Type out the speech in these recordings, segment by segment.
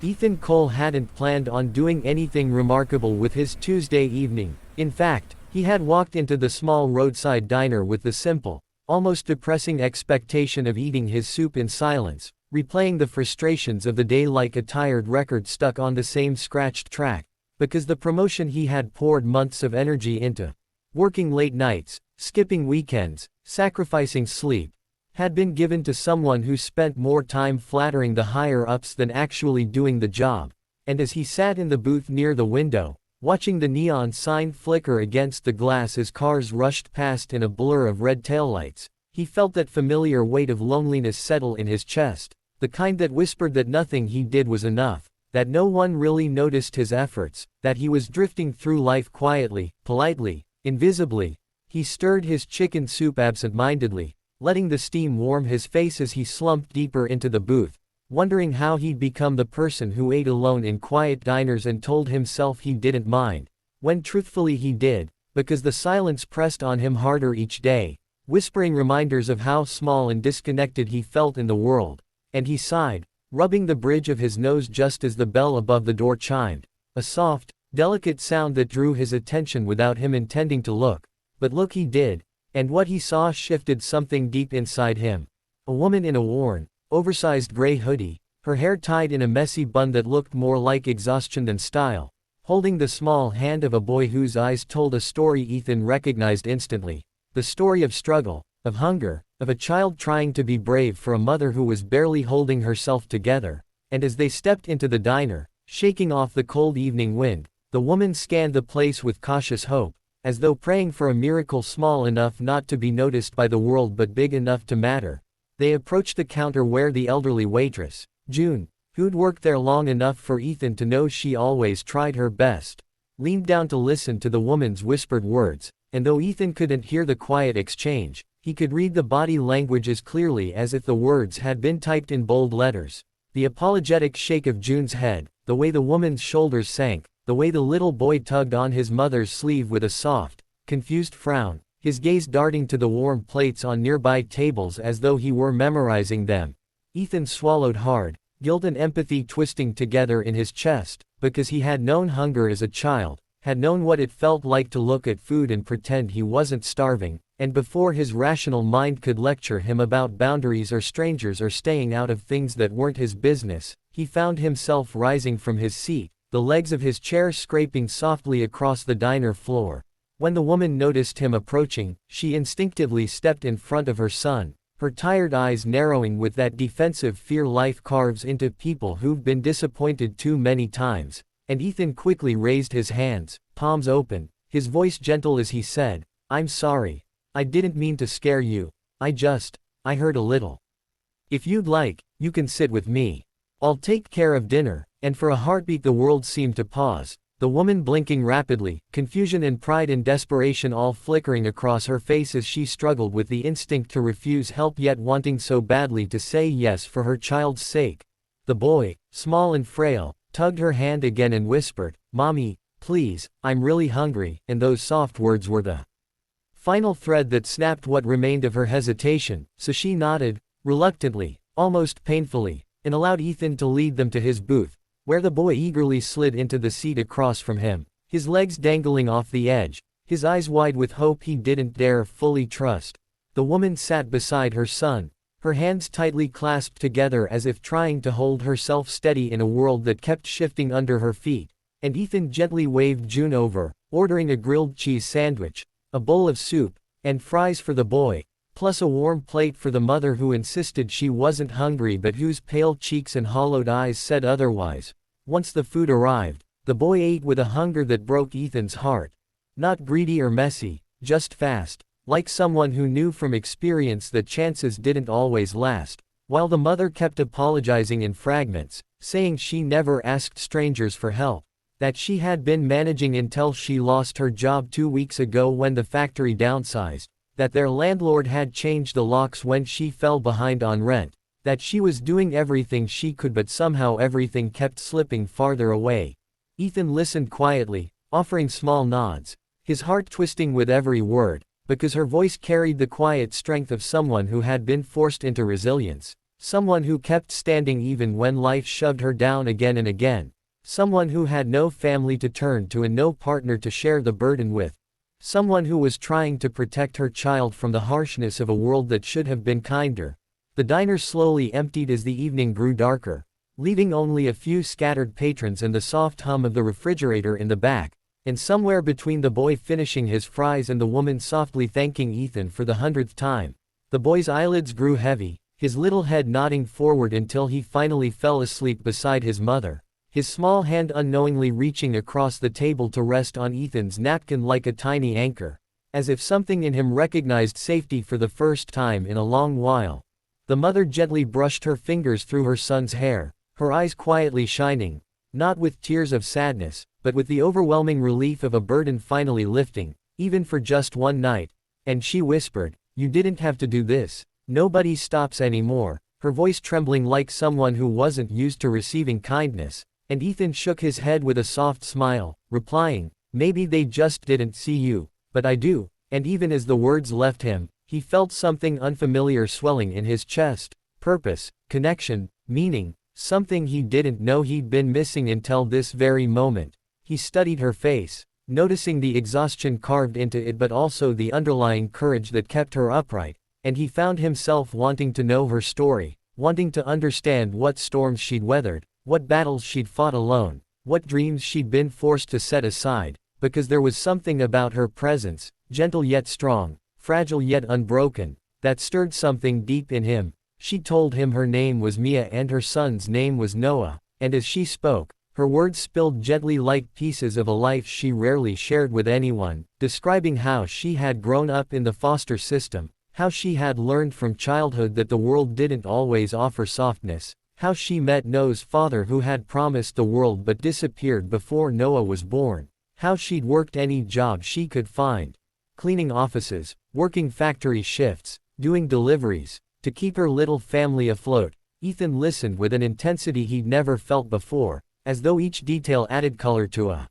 Ethan Cole hadn't planned on doing anything remarkable with his Tuesday evening. In fact, he had walked into the small roadside diner with the simple, almost depressing expectation of eating his soup in silence, replaying the frustrations of the day like a tired record stuck on the same scratched track, because the promotion he had poured months of energy into, working late nights, skipping weekends, sacrificing sleep, had been given to someone who spent more time flattering the higher-ups than actually doing the job. And as he sat in the booth near the window, watching the neon sign flicker against the glass as cars rushed past in a blur of red taillights, he felt that familiar weight of loneliness settle in his chest, the kind that whispered that nothing he did was enough, that no one really noticed his efforts, that he was drifting through life quietly, politely, invisibly. He stirred his chicken soup absent-mindedly, letting the steam warm his face as he slumped deeper into the booth, wondering how he'd become the person who ate alone in quiet diners and told himself he didn't mind, when truthfully he did, because the silence pressed on him harder each day, whispering reminders of how small and disconnected he felt in the world. And he sighed, rubbing the bridge of his nose just as the bell above the door chimed, a soft, delicate sound that drew his attention without him intending to look. But look he did, and what he saw shifted something deep inside him. A woman in a worn, oversized gray hoodie, her hair tied in a messy bun that looked more like exhaustion than style, holding the small hand of a boy whose eyes told a story Ethan recognized instantly, the story of struggle, of hunger, of a child trying to be brave for a mother who was barely holding herself together. And as they stepped into the diner, shaking off the cold evening wind, the woman scanned the place with cautious hope, as though praying for a miracle small enough not to be noticed by the world but big enough to matter. They approached the counter where the elderly waitress, June, who'd worked there long enough for Ethan to know she always tried her best, leaned down to listen to the woman's whispered words, and though Ethan couldn't hear the quiet exchange, he could read the body language as clearly as if the words had been typed in bold letters. The apologetic shake of June's head, the way the woman's shoulders sank, the way the little boy tugged on his mother's sleeve with a soft, confused frown, his gaze darting to the warm plates on nearby tables as though he were memorizing them. Ethan swallowed hard, guilt and empathy twisting together in his chest, because he had known hunger as a child, had known what it felt like to look at food and pretend he wasn't starving, and before his rational mind could lecture him about boundaries or strangers or staying out of things that weren't his business, he found himself rising from his seat, the legs of his chair scraping softly across the diner floor. When the woman noticed him approaching, she instinctively stepped in front of her son, her tired eyes narrowing with that defensive fear life carves into people who've been disappointed too many times, and Ethan quickly raised his hands, palms open, his voice gentle as he said, "I'm sorry. I didn't mean to scare you. I hurt a little. If you'd like, you can sit with me. I'll take care of dinner." And for a heartbeat the world seemed to pause, the woman blinking rapidly, confusion and pride and desperation all flickering across her face as she struggled with the instinct to refuse help yet wanting so badly to say yes for her child's sake. The boy, small and frail, tugged her hand again and whispered, "Mommy, please, I'm really hungry," and those soft words were the final thread that snapped what remained of her hesitation, so she nodded, reluctantly, almost painfully, and allowed Ethan to lead them to his booth, where the boy eagerly slid into the seat across from him, his legs dangling off the edge, his eyes wide with hope he didn't dare fully trust. The woman sat beside her son, her hands tightly clasped together as if trying to hold herself steady in a world that kept shifting under her feet, and Ethan gently waved June over, ordering a grilled cheese sandwich, a bowl of soup, and fries for the boy, plus a warm plate for the mother who insisted she wasn't hungry but whose pale cheeks and hollowed eyes said otherwise. Once the food arrived, the boy ate with a hunger that broke Ethan's heart. Not greedy or messy, just fast, like someone who knew from experience that chances didn't always last, while the mother kept apologizing in fragments, saying she never asked strangers for help, that she had been managing until she lost her job 2 weeks ago when the factory downsized, that their landlord had changed the locks when she fell behind on rent, that she was doing everything she could but somehow everything kept slipping farther away. Ethan listened quietly, offering small nods, his heart twisting with every word, because her voice carried the quiet strength of someone who had been forced into resilience. Someone who kept standing even when life shoved her down again and again. Someone who had no family to turn to and no partner to share the burden with. Someone who was trying to protect her child from the harshness of a world that should have been kinder. The diner slowly emptied as the evening grew darker, leaving only a few scattered patrons and the soft hum of the refrigerator in the back. And somewhere between the boy finishing his fries and the woman softly thanking Ethan for the 100th time, the boy's eyelids grew heavy, his little head nodding forward until he finally fell asleep beside his mother, his small hand unknowingly reaching across the table to rest on Ethan's napkin like a tiny anchor, as if something in him recognized safety for the first time in a long while. The mother gently brushed her fingers through her son's hair, her eyes quietly shining, not with tears of sadness, but with the overwhelming relief of a burden finally lifting, even for just one night. And she whispered, "You didn't have to do this. Nobody stops anymore," her voice trembling like someone who wasn't used to receiving kindness. And Ethan shook his head with a soft smile, replying, "Maybe they just didn't see you, but I do." And even as the words left him, he felt something unfamiliar swelling in his chest. Purpose, connection, meaning, something he didn't know he'd been missing until this very moment. He studied her face, noticing the exhaustion carved into it but also the underlying courage that kept her upright, and he found himself wanting to know her story, wanting to understand what storms she'd weathered, what battles she'd fought alone, what dreams she'd been forced to set aside, because there was something about her presence, gentle yet strong, fragile yet unbroken, that stirred something deep in him. She told him her name was Mia and her son's name was Noah, and as she spoke, her words spilled gently like pieces of a life she rarely shared with anyone, describing how she had grown up in the foster system, how she had learned from childhood that the world didn't always offer softness, how she met Noah's father who had promised the world but disappeared before Noah was born, how she'd worked any job she could find, cleaning offices, working factory shifts, doing deliveries, to keep her little family afloat. Ethan listened with an intensity he'd never felt before, as though each detail added color to a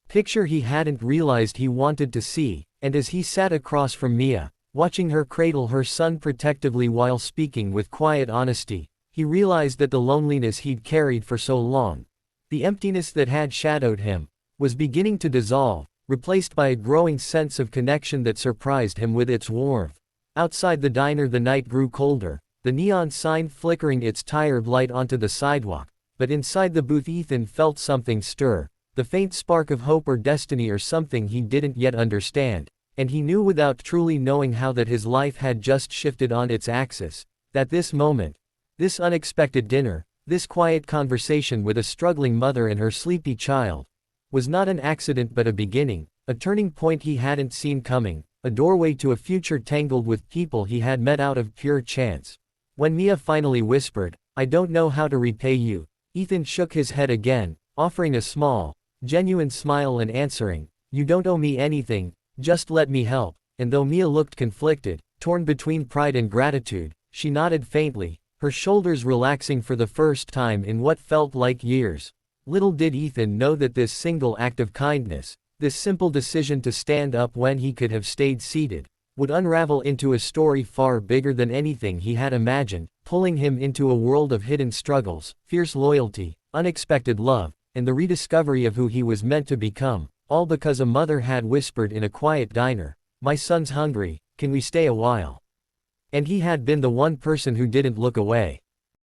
picture he hadn't realized he wanted to see. And as he sat across from Mia, watching her cradle her son protectively while speaking with quiet honesty, he realized that the loneliness he'd carried for so long, the emptiness that had shadowed him, was beginning to dissolve, replaced by a growing sense of connection that surprised him with its warmth. Outside the diner the night grew colder, the neon sign flickering its tired light onto the sidewalk. But inside the booth Ethan felt something stir, the faint spark of hope or destiny or something he didn't yet understand, and he knew without truly knowing how that his life had just shifted on its axis, that this moment, this unexpected dinner, this quiet conversation with a struggling mother and her sleepy child, was not an accident but a beginning, a turning point he hadn't seen coming, a doorway to a future tangled with people he had met out of pure chance. When Mia finally whispered, "I don't know how to repay you," Ethan shook his head again, offering a small, genuine smile and answering, "You don't owe me anything, just let me help." And though Mia looked conflicted, torn between pride and gratitude, she nodded faintly, her shoulders relaxing for the first time in what felt like years. Little did Ethan know that this single act of kindness, this simple decision to stand up when he could have stayed seated, would unravel into a story far bigger than anything he had imagined, pulling him into a world of hidden struggles, fierce loyalty, unexpected love, and the rediscovery of who he was meant to become, all because a mother had whispered in a quiet diner, "My son's hungry, can we stay a while?" And he had been the one person who didn't look away.